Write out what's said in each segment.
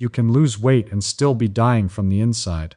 you can lose weight and still be dying from the inside.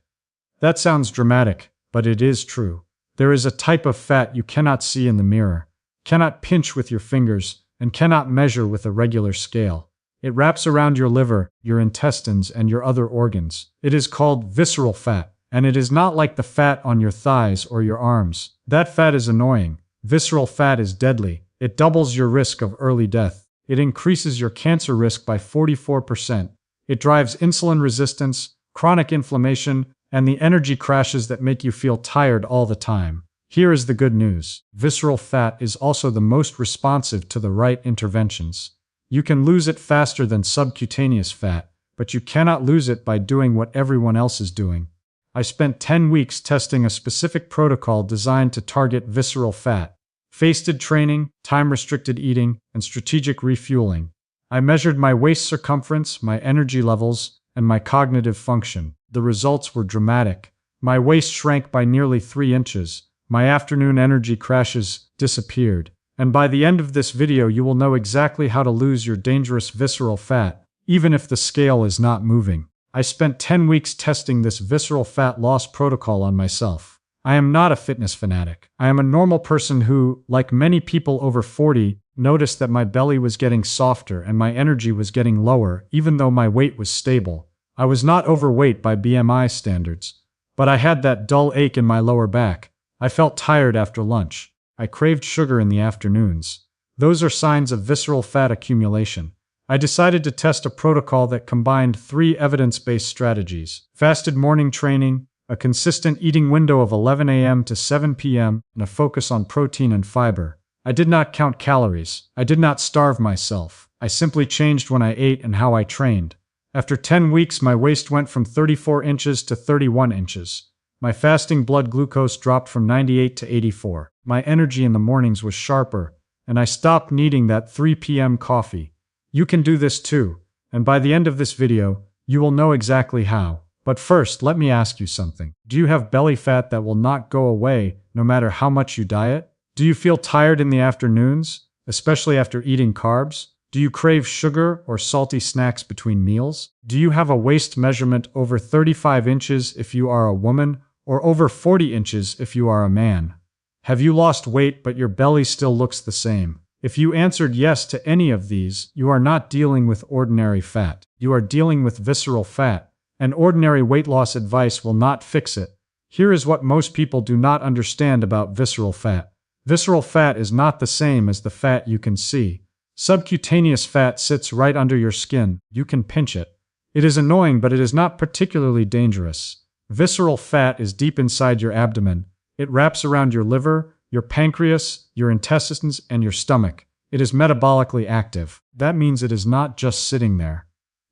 That sounds dramatic, but it is true. There is a type of fat you cannot see in the mirror, cannot pinch with your fingers, and cannot measure with a regular scale. It wraps around your liver, your intestines, and your other organs. It is called visceral fat, and it is not like the fat on your thighs or your arms. That fat is annoying. Visceral fat is deadly. It doubles your risk of early death. It increases your cancer risk by 44%. It drives insulin resistance, chronic inflammation, and the energy crashes that make you feel tired all the time. Here is the good news. Visceral fat is also the most responsive to the right interventions. You can lose it faster than subcutaneous fat, but you cannot lose it by doing what everyone else is doing. I spent 10 weeks testing a specific protocol designed to target visceral fat: fasted training, time-restricted eating, and strategic refueling. I measured my waist circumference, my energy levels, and my cognitive function. The results were dramatic. My waist shrank by nearly 3 inches. My afternoon energy crashes disappeared. And by the end of this video, you will know exactly how to lose your dangerous visceral fat, even if the scale is not moving. I spent 10 weeks testing this visceral fat loss protocol on myself. I am not a fitness fanatic. I am a normal person who, like many people over 40, noticed that my belly was getting softer and my energy was getting lower, even though my weight was stable. I was not overweight by BMI standards, but I had that dull ache in my lower back. I felt tired after lunch. I craved sugar in the afternoons. Those are signs of visceral fat accumulation. I decided to test a protocol that combined 3 evidence-based strategies: fasted morning training, a consistent eating window of 11 a.m. to 7 p.m., and a focus on protein and fiber. I did not count calories. I did not starve myself. I simply changed when I ate and how I trained. After 10 weeks, my waist went from 34 inches to 31 inches. My fasting blood glucose dropped from 98 to 84. My energy in the mornings was sharper, and I stopped needing that 3 p.m. coffee. You can do this too, and by the end of this video, you will know exactly how. But first, let me ask you something. Do you have belly fat that will not go away no matter how much you diet? Do you feel tired in the afternoons, especially after eating carbs? Do you crave sugar or salty snacks between meals? Do you have a waist measurement over 35 inches if you are a woman, or over 40 inches if you are a man? Have you lost weight but your belly still looks the same? If you answered yes to any of these, you are not dealing with ordinary fat. You are dealing with visceral fat, and ordinary weight loss advice will not fix it. Here is what most people do not understand about visceral fat. Visceral fat is not the same as the fat you can see. Subcutaneous fat sits right under your skin. You can pinch it. It is annoying, but it is not particularly dangerous. Visceral fat is deep inside your abdomen. It wraps around your liver, your pancreas, your intestines, and your stomach. It is metabolically active. That means it is not just sitting there.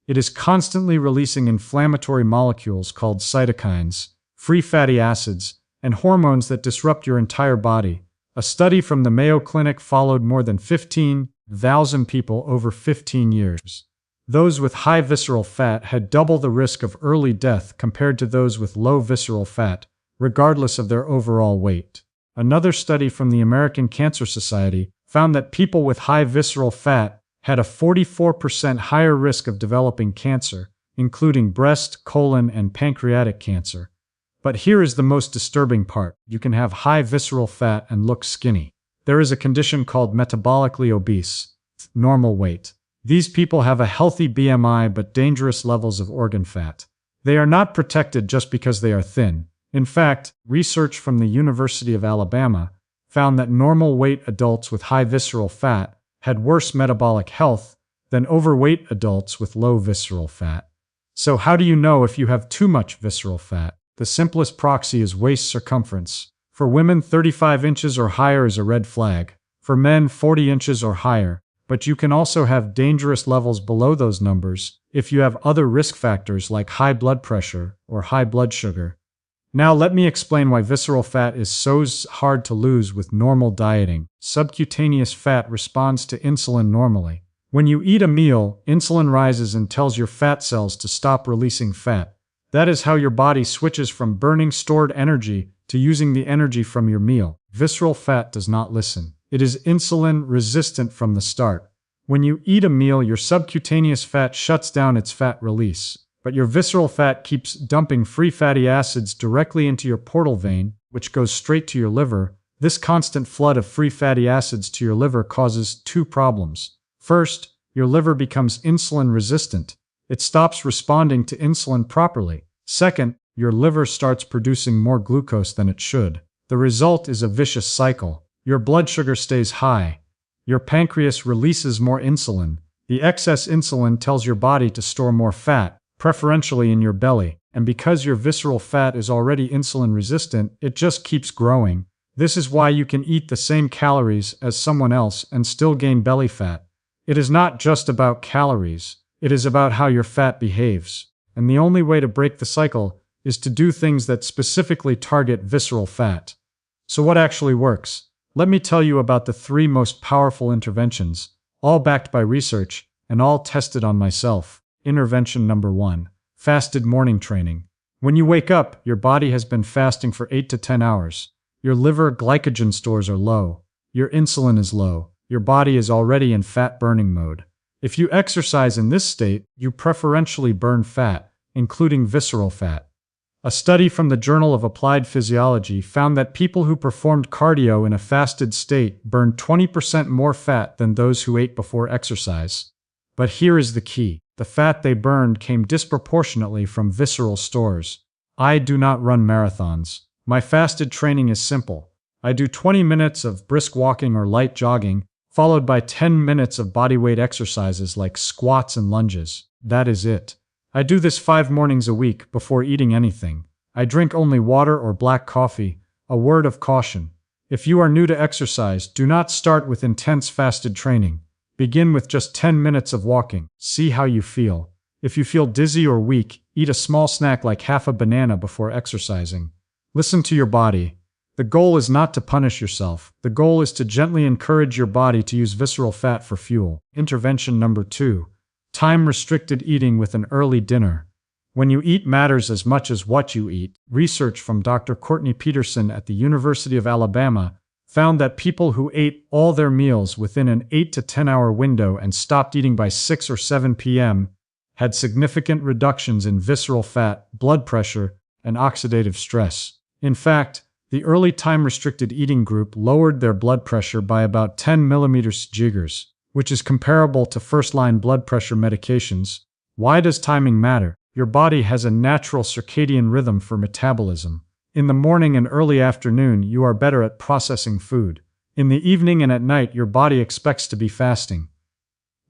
It is constantly releasing inflammatory molecules called cytokines, free fatty acids, and hormones that disrupt your entire body. A study from the Mayo Clinic followed more than 15,000 people over 15 years. Those with high visceral fat had double the risk of early death compared to those with low visceral fat, regardless of their overall weight. Another study from the American Cancer Society found that people with high visceral fat had a 44% higher risk of developing cancer, including breast, colon, and pancreatic cancer. But here is the most disturbing part. You can have high visceral fat and look skinny. There is a condition called metabolically obese, normal weight. These people have a healthy BMI but dangerous levels of organ fat. They are not protected just because they are thin. In fact, research from the University of Alabama found that normal weight adults with high visceral fat had worse metabolic health than overweight adults with low visceral fat. So how do you know if you have too much visceral fat? The simplest proxy is waist circumference. For women, 35 inches or higher is a red flag. For men, 40 inches or higher. But you can also have dangerous levels below those numbers if you have other risk factors like high blood pressure or high blood sugar. Now let me explain why visceral fat is so hard to lose with normal dieting. Subcutaneous fat responds to insulin normally. When you eat a meal, insulin rises and tells your fat cells to stop releasing fat. That is how your body switches from burning stored energy to using the energy from your meal. Visceral fat does not listen. It is insulin resistant from the start. When you eat a meal, your subcutaneous fat shuts down its fat release, but your visceral fat keeps dumping free fatty acids directly into your portal vein, which goes straight to your liver. This constant flood of free fatty acids to your liver causes two problems. First, your liver becomes insulin resistant. It stops responding to insulin properly. Second, your liver starts producing more glucose than it should. The result is a vicious cycle. Your blood sugar stays high. Your pancreas releases more insulin. The excess insulin tells your body to store more fat, preferentially in your belly, and because your visceral fat is already insulin resistant, it just keeps growing. This is why you can eat the same calories as someone else and still gain belly fat. It is not just about calories, it is about how your fat behaves. And the only way to break the cycle is to do things that specifically target visceral fat. So what actually works? Let me tell you about the 3 most powerful interventions, all backed by research and all tested on myself. Intervention number 1. Fasted morning training. When you wake up, your body has been fasting for 8 to 10 hours. Your liver glycogen stores are low. Your insulin is low. Your body is already in fat burning mode. If you exercise in this state, you preferentially burn fat, including visceral fat. A study from the Journal of Applied Physiology found that people who performed cardio in a fasted state burned 20% more fat than those who ate before exercise. But here is the key. The fat they burned came disproportionately from visceral stores. I do not run marathons. My fasted training is simple. I do 20 minutes of brisk walking or light jogging, followed by 10 minutes of bodyweight exercises like squats and lunges. That is it. I do this 5 mornings a week before eating anything. I drink only water or black coffee. A word of caution. If you are new to exercise, do not start with intense fasted training. Begin with just 10 minutes of walking. See how you feel. If you feel dizzy or weak, eat a small snack like half a banana before exercising. Listen to your body. The goal is not to punish yourself. The goal is to gently encourage your body to use visceral fat for fuel. Intervention number 2. Time-restricted eating with an early dinner. When you eat matters as much as what you eat. Research from Dr. Courtney Peterson at the University of Alabama found that people who ate all their meals within an 8 to 10 hour window and stopped eating by 6 or 7 p.m. had significant reductions in visceral fat, blood pressure, and oxidative stress. In fact, the early time-restricted eating group lowered their blood pressure by about 10 millimeters Jiggers, which is comparable to first-line blood pressure medications. Why does timing matter? Your body has a natural circadian rhythm for metabolism. In the morning and early afternoon, you are better at processing food. In the evening and at night, your body expects to be fasting.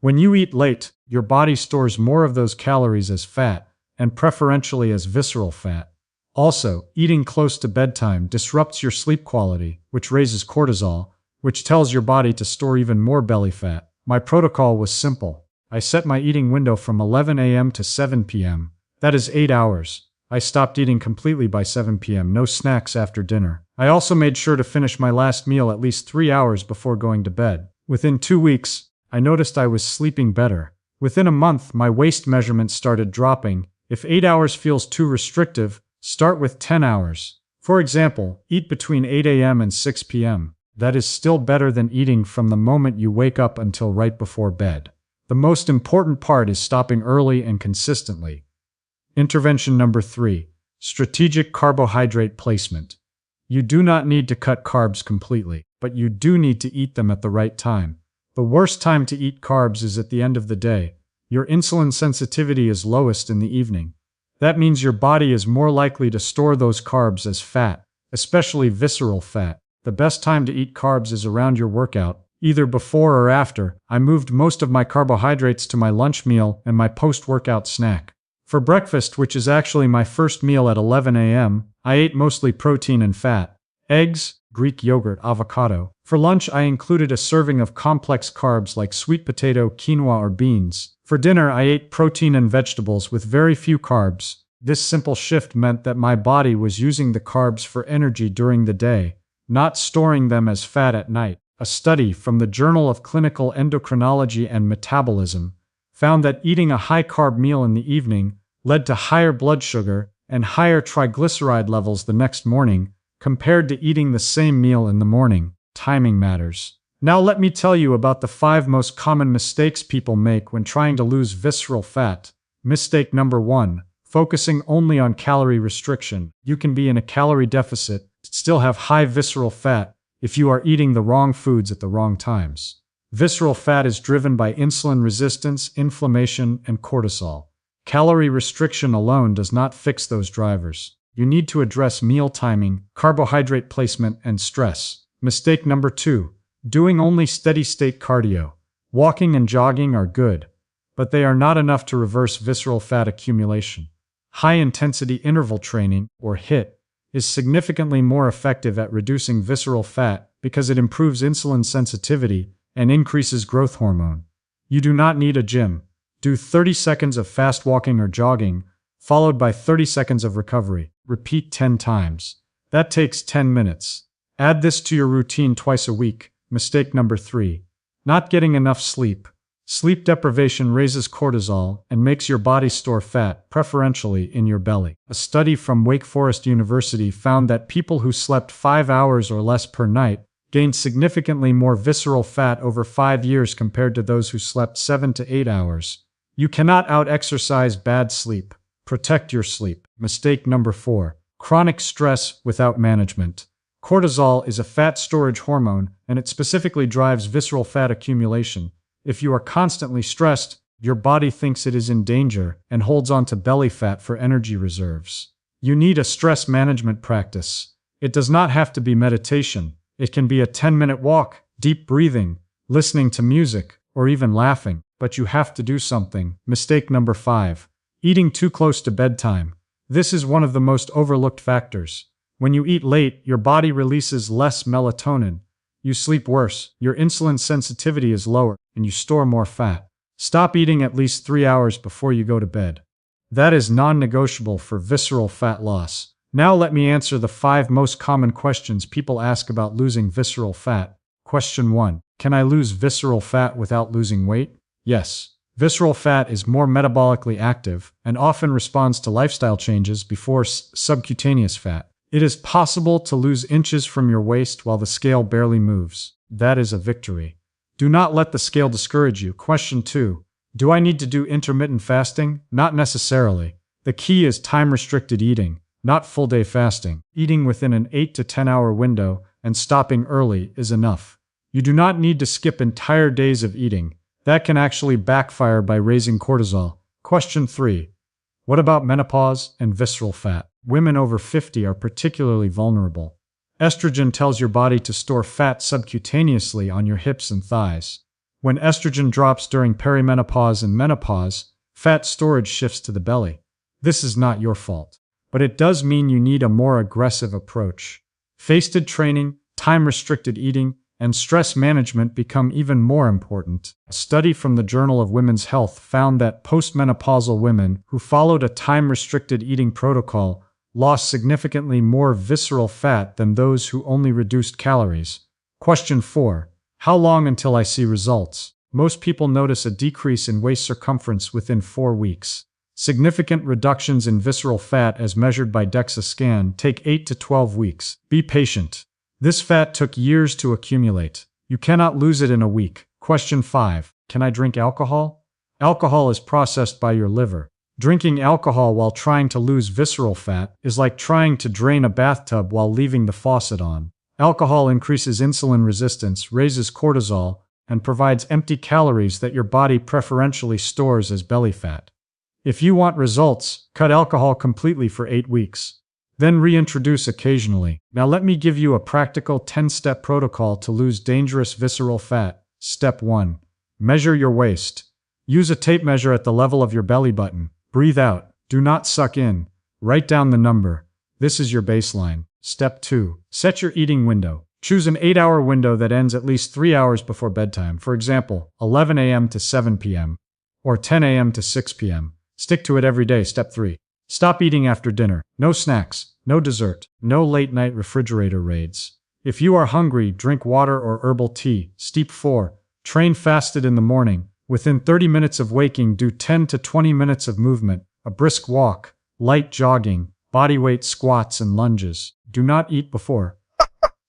When you eat late, your body stores more of those calories as fat, and preferentially as visceral fat. Also, eating close to bedtime disrupts your sleep quality, which raises cortisol, which tells your body to store even more belly fat. My protocol was simple. I set my eating window from 11 a.m. to 7 p.m. That is 8 hours. I stopped eating completely by 7 p.m., no snacks after dinner. I also made sure to finish my last meal at least 3 hours before going to bed. Within 2 weeks, I noticed I was sleeping better. Within a month, my waist measurement started dropping. If 8 hours feels too restrictive, start with 10 hours. For example, eat between 8 a.m. and 6 p.m. That is still better than eating from the moment you wake up until right before bed. The most important part is stopping early and consistently. Intervention number 3. Strategic carbohydrate placement. You do not need to cut carbs completely, but you do need to eat them at the right time. The worst time to eat carbs is at the end of the day. Your insulin sensitivity is lowest in the evening. That means your body is more likely to store those carbs as fat, especially visceral fat. The best time to eat carbs is around your workout, either before or after. I moved most of my carbohydrates to my lunch meal and my post-workout snack. For breakfast, which is actually my first meal at 11 a.m., I ate mostly protein and fat. Eggs, Greek yogurt, avocado. For lunch, I included a serving of complex carbs like sweet potato, quinoa, or beans. For dinner, I ate protein and vegetables with very few carbs. This simple shift meant that my body was using the carbs for energy during the day, not storing them as fat at night. A study from the Journal of Clinical Endocrinology and Metabolism found that eating a high-carb meal in the evening led to higher blood sugar and higher triglyceride levels the next morning compared to eating the same meal in the morning. Timing matters. Now let me tell you about the 5 most common mistakes people make when trying to lose visceral fat. Mistake number 1. Focusing only on calorie restriction. You can be in a calorie deficit, still have high visceral fat, if you are eating the wrong foods at the wrong times. Visceral fat is driven by insulin resistance, inflammation, and cortisol. Calorie restriction alone does not fix those drivers. You need to address meal timing, carbohydrate placement, and stress. Mistake number 2. Doing only steady-state cardio. Walking and jogging are good, but they are not enough to reverse visceral fat accumulation. High-intensity interval training, or HIIT, is significantly more effective at reducing visceral fat because it improves insulin sensitivity and increases growth hormone. You do not need a gym. Do 30 seconds of fast walking or jogging, followed by 30 seconds of recovery. Repeat 10 times. That takes 10 minutes. Add this to your routine twice a week. Mistake number 3. Not getting enough sleep. Sleep deprivation raises cortisol and makes your body store fat, preferentially in your belly. A study from Wake Forest University found that people who slept 5 hours or less per night gained significantly more visceral fat over 5 years compared to those who slept 7 to 8 hours. You cannot out-exercise bad sleep. Protect your sleep. Mistake number 4. Chronic stress without management. Cortisol is a fat storage hormone, and it specifically drives visceral fat accumulation. If you are constantly stressed, your body thinks it is in danger and holds on to belly fat for energy reserves. You need a stress management practice. It does not have to be meditation. It can be a 10-minute walk, deep breathing, listening to music, or even laughing, but you have to do something. Mistake number 5. Eating too close to bedtime. This is one of the most overlooked factors. When you eat late, your body releases less melatonin. You sleep worse, your insulin sensitivity is lower, and you store more fat. Stop eating at least 3 hours before you go to bed. That is non-negotiable for visceral fat loss. Now let me answer the 5 most common questions people ask about losing visceral fat. Question 1. Can I lose visceral fat without losing weight? Yes. Visceral fat is more metabolically active and often responds to lifestyle changes before subcutaneous fat. It is possible to lose inches from your waist while the scale barely moves. That is a victory. Do not let the scale discourage you. Question 2. Do I need to do intermittent fasting? Not necessarily. The key is time-restricted eating, not full-day fasting. Eating within an 8 to 10 hour window and stopping early is enough. You do not need to skip entire days of eating. That can actually backfire by raising cortisol. Question 3. What about menopause and visceral fat? Women over 50 are particularly vulnerable. Estrogen tells your body to store fat subcutaneously on your hips and thighs. When estrogen drops during perimenopause and menopause, fat storage shifts to the belly. This is not your fault, but it does mean you need a more aggressive approach. Fasted training, time-restricted eating, and stress management become even more important. A study from the Journal of Women's Health found that postmenopausal women who followed a time-restricted eating protocol lost significantly more visceral fat than those who only reduced calories. Question 4. How long until I see results? Most people notice a decrease in waist circumference within 4 weeks. Significant reductions in visceral fat as measured by DEXA scan take 8 to 12 weeks. Be patient. This fat took years to accumulate. You cannot lose it in a week. Question 5. Can I drink alcohol? Alcohol is processed by your liver. Drinking alcohol while trying to lose visceral fat is like trying to drain a bathtub while leaving the faucet on. Alcohol increases insulin resistance, raises cortisol, and provides empty calories that your body preferentially stores as belly fat. If you want results, cut alcohol completely for 8 weeks. Then reintroduce occasionally. Now let me give you a practical 10-step protocol to lose dangerous visceral fat. Step 1. Measure your waist. Use a tape measure at the level of your belly button. Breathe out. Do not suck in. Write down the number. This is your baseline. Step 2. Set your eating window. Choose an 8-hour window that ends at least 3 hours before bedtime. For example, 11 a.m. to 7 p.m. or 10 a.m. to 6 p.m. Stick to it every day. Step 3. Stop eating after dinner. No snacks, no dessert, no late-night refrigerator raids. If you are hungry, drink water or herbal tea. Step 4. Train fasted in the morning. Within 30 minutes of waking, do 10 to 20 minutes of movement, a brisk walk, light jogging, bodyweight squats and lunges. Do not eat before.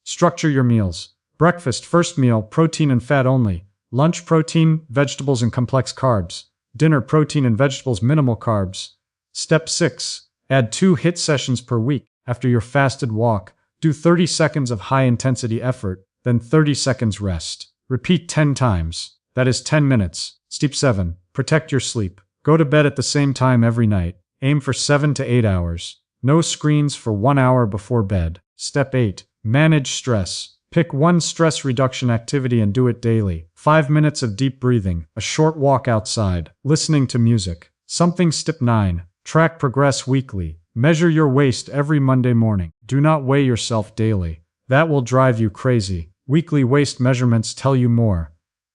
Structure your meals. Breakfast, first meal, protein and fat only. Lunch, protein, vegetables and complex carbs. Dinner, protein and vegetables, minimal carbs. Step 6. Add 2 HIIT sessions per week. After your fasted walk, do 30 seconds of high-intensity effort, then 30 seconds rest. Repeat 10 times. That is 10 minutes. Step 7. Protect your sleep. Go to bed at the same time every night. Aim for 7 to 8 hours. No screens for 1 hour before bed. Step 8. Manage stress. Pick one stress reduction activity and do it daily. 5 minutes of deep breathing, a short walk outside, listening to music. Something. Step 9. Track progress weekly. Measure your waist every Monday morning. Do not weigh yourself daily. That will drive you crazy. Weekly waist measurements tell you more.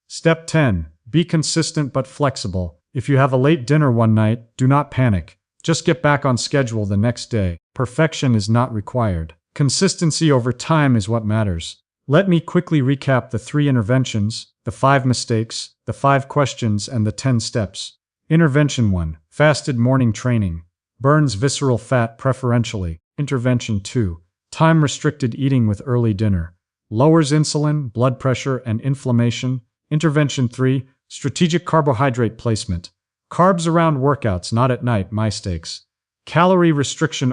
Step 10. Be consistent but flexible. If you have a late dinner one night, do not panic. Just get back on schedule the next day. Perfection is not required. Consistency over time is what matters. Let me quickly recap the 3 interventions, the 5 mistakes, the 5 questions, and the 10 steps. Intervention 1. Fasted morning training. Burns visceral fat preferentially. Intervention 2. Time-restricted eating with early dinner. Lowers insulin, blood pressure, and inflammation. Intervention 3. Strategic carbohydrate placement. Carbs around workouts, not at night, mistakes. Calorie restriction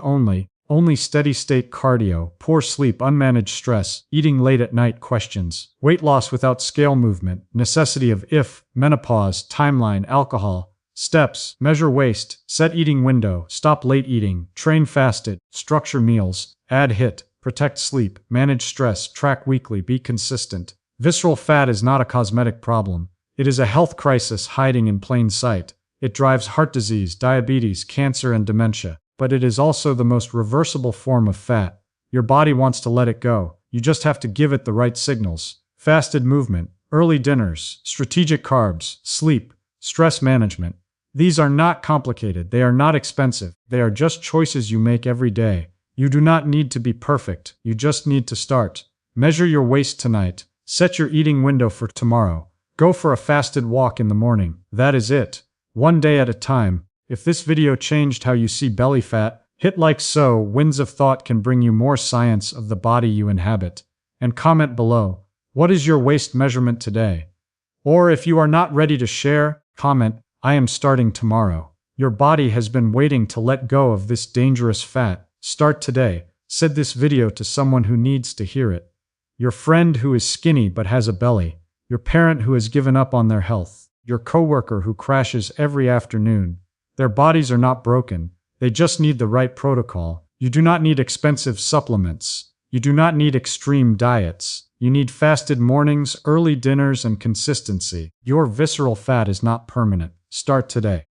only steady-state cardio, poor sleep, unmanaged stress, eating late at night, questions. Weight loss without scale movement, necessity of if, menopause, timeline, alcohol. Steps: measure waist, set eating window, stop late eating, train fasted, structure meals, add HIIT, protect sleep, manage stress, track weekly, be consistent. Visceral fat is not a cosmetic problem. It is a health crisis hiding in plain sight. It drives heart disease, diabetes, cancer, and dementia. But it is also the most reversible form of fat. Your body wants to let it go. You just have to give it the right signals. Fasted movement, early dinners, strategic carbs, sleep, stress management. These are not complicated. They are not expensive. They are just choices you make every day. You do not need to be perfect. You just need to start. Measure your waist tonight. Set your eating window for tomorrow. Go for a fasted walk in the morning. That is it. One day at a time. If this video changed how you see belly fat, hit like so. Winds of Thought can bring you more science of the body you inhabit. And comment below. What is your waist measurement today? Or if you are not ready to share, comment, I am starting tomorrow. Your body has been waiting to let go of this dangerous fat. Start today. Send this video to someone who needs to hear it. Your friend who is skinny but has a belly. Your parent who has given up on their health. Your coworker who crashes every afternoon. Their bodies are not broken. They just need the right protocol. You do not need expensive supplements. You do not need extreme diets. You need fasted mornings, early dinners, and consistency. Your visceral fat is not permanent. Start today.